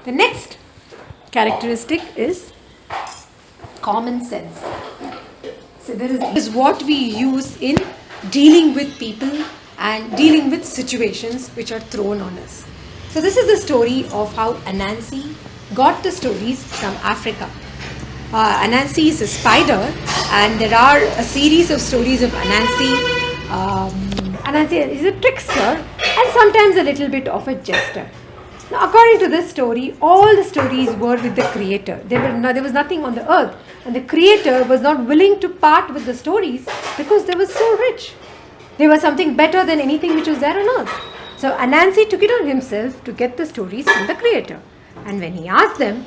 The next characteristic is common sense. So this is what we use in dealing with people and dealing with situations which are thrown on us. So this is the story of how Anansi got the stories from Africa. Anansi is a spider, and there are a series of stories of Anansi. Anansi is a trickster and sometimes a little bit of a jester. Now, according to this story, all the stories were with the creator. There was nothing on the earth, and the creator was not willing to part with the stories because they were so rich. They were something better than anything which was there on earth. So Anansi took it on himself to get the stories from the creator. And when he asked the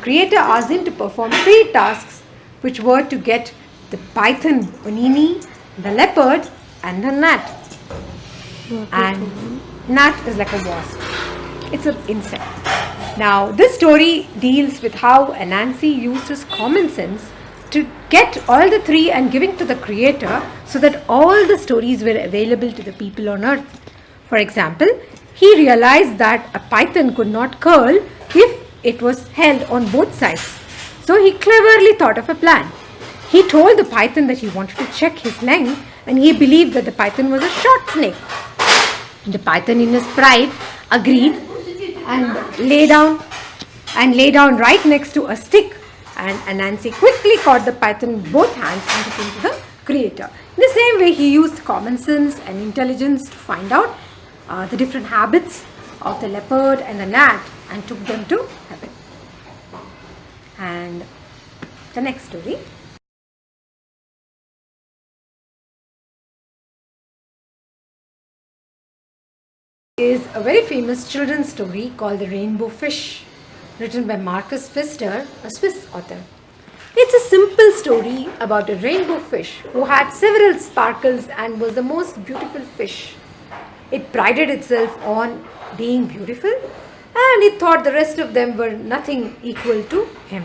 creator asked him to perform 3 tasks, which were to get the python Onini, the leopard, and the gnat. And gnat is like a wasp. It's an insect. Now, this story deals with how Anansi used his common sense to get all the 3 and giving to the creator so that all the stories were available to the people on earth. For example, he realized that a python could not curl if it was held on both sides. So he cleverly thought of a plan. He told the python that he wanted to check his length, and he believed that the python was a short snake. The python, in his pride, agreed and lay down right next to a stick. And Anansi quickly caught the python with both hands and took him to the creator. In the same way, he used common sense and intelligence to find out the different habits of the leopard and the gnat and took them to heaven. And the next story is a very famous children's story called The Rainbow Fish, written by Marcus Pfister, a Swiss author. It's a simple story about a rainbow fish who had several sparkles and was the most beautiful fish. It prided itself on being beautiful, and it thought the rest of them were nothing equal to him.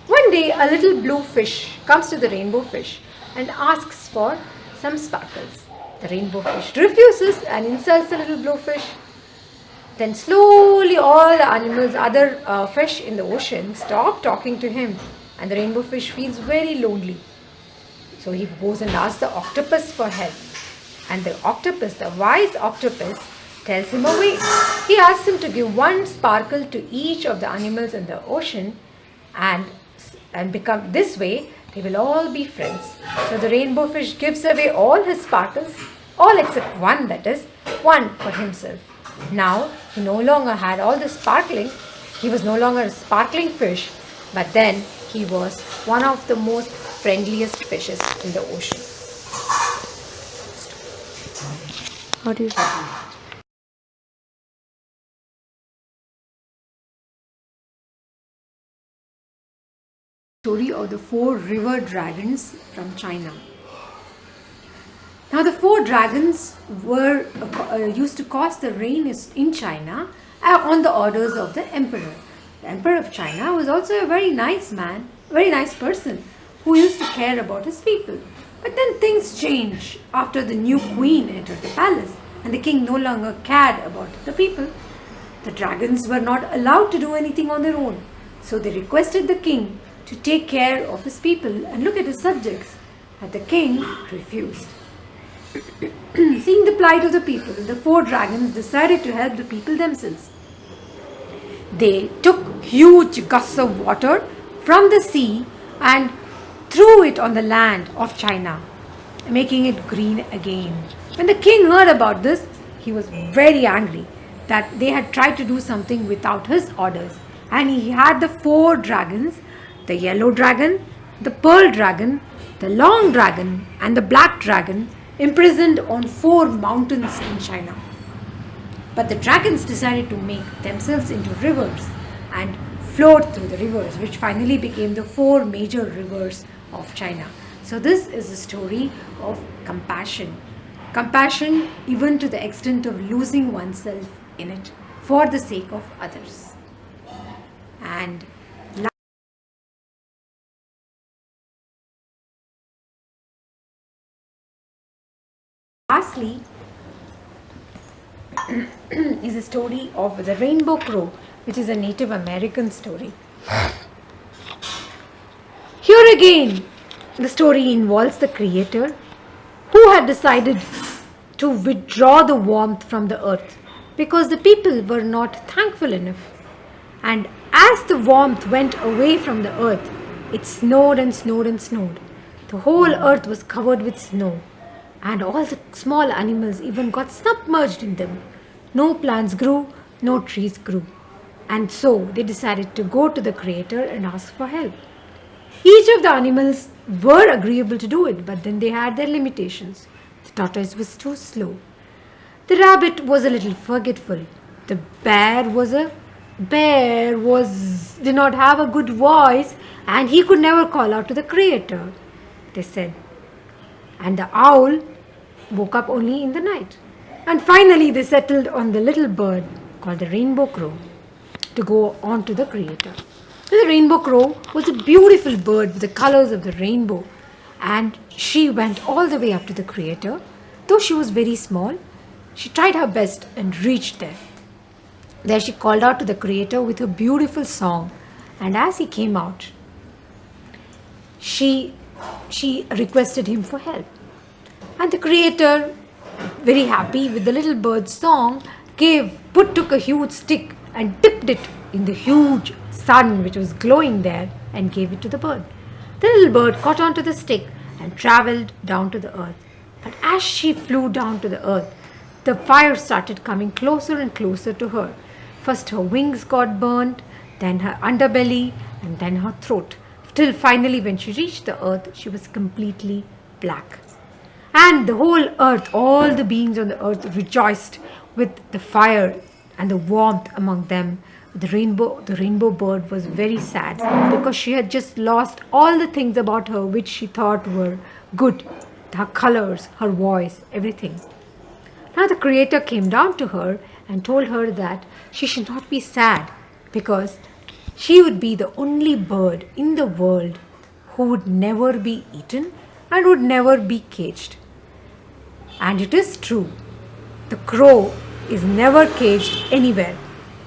One day, a little blue fish comes to the rainbow fish and asks for some sparkles. The rainbow fish refuses and insults the little blue fish. Then slowly all the animals, other fish in the ocean stop talking to him, and the rainbow fish feels very lonely. So he goes and asks the octopus for help. And the octopus, the wise octopus, tells him a way. He asks him to give 1 sparkle to each of the animals in the ocean, and become this way they will all be friends. So the rainbow fish gives away all his sparkles, all except 1, that is, 1 for himself. Now he no longer had all the sparkling. He was no longer a sparkling fish, but then he was one of the most friendliest fishes in the ocean. How do you say? Story of the 4 river dragons from China. Now the 4 dragons were used to cause the rain in China on the orders of the emperor. The emperor of China was also a very nice man, very nice person who used to care about his people. But then things changed after the new queen entered the palace and the king no longer cared about the people. The dragons were not allowed to do anything on their own, so they requested the king to take care of his people and look at his subjects, but the king refused. Seeing the plight of the people, the 4 dragons decided to help the people themselves. They took huge gusts of water from the sea and threw it on the land of China, making it green again. When the king heard about this, he was very angry that they had tried to do something without his orders, and he had the 4 dragons, the yellow dragon, the pearl dragon, the long dragon, and the black dragon, imprisoned on 4 mountains in China. But the dragons decided to make themselves into rivers and flowed through the rivers, which finally became the 4 major rivers of China. So this is a story of compassion. Compassion even to the extent of losing oneself in it for the sake of others. And lastly, is a story of the rainbow crow, which is a Native American story. Here again, the story involves the creator who had decided to withdraw the warmth from the earth because the people were not thankful enough. And as the warmth went away from the earth, it snowed and snowed and snowed. The whole earth was covered with snow, and all the small animals even got submerged in them. No plants grew, no trees grew. And so they decided to go to the Creator and ask for help. Each of the animals were agreeable to do it, but then they had their limitations. The tortoise was too slow. The rabbit was a little forgetful. The bear did not have a good voice, and he could never call out to the Creator, they said. And the owl woke up only in the night. And finally they settled on the little bird called the rainbow crow to go on to the Creator. So the rainbow crow was a beautiful bird with the colors of the rainbow, and she went all the way up to the Creator. Though she was very small, she tried her best and reached there. There she called out to the Creator with a beautiful song, and as he came out, she requested him for help. And the Creator, very happy with the little bird's song, took a huge stick and dipped it in the huge sun which was glowing there and gave it to the bird. The little bird caught onto the stick and traveled down to the earth. But as she flew down to the earth, the fire started coming closer and closer to her. First her wings got burnt, then her underbelly, and then her throat. Till finally when she reached the earth, she was completely black. And the whole earth, all the beings on the earth rejoiced with the fire and the warmth among them. The rainbow bird was very sad because she had just lost all the things about her which she thought were good. Her colors, her voice, everything. Now the Creator came down to her and told her that she should not be sad because she would be the only bird in the world who would never be eaten and would never be caged. And it is true. The crow is never caged anywhere,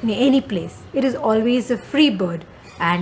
in any place. It is always a free bird, and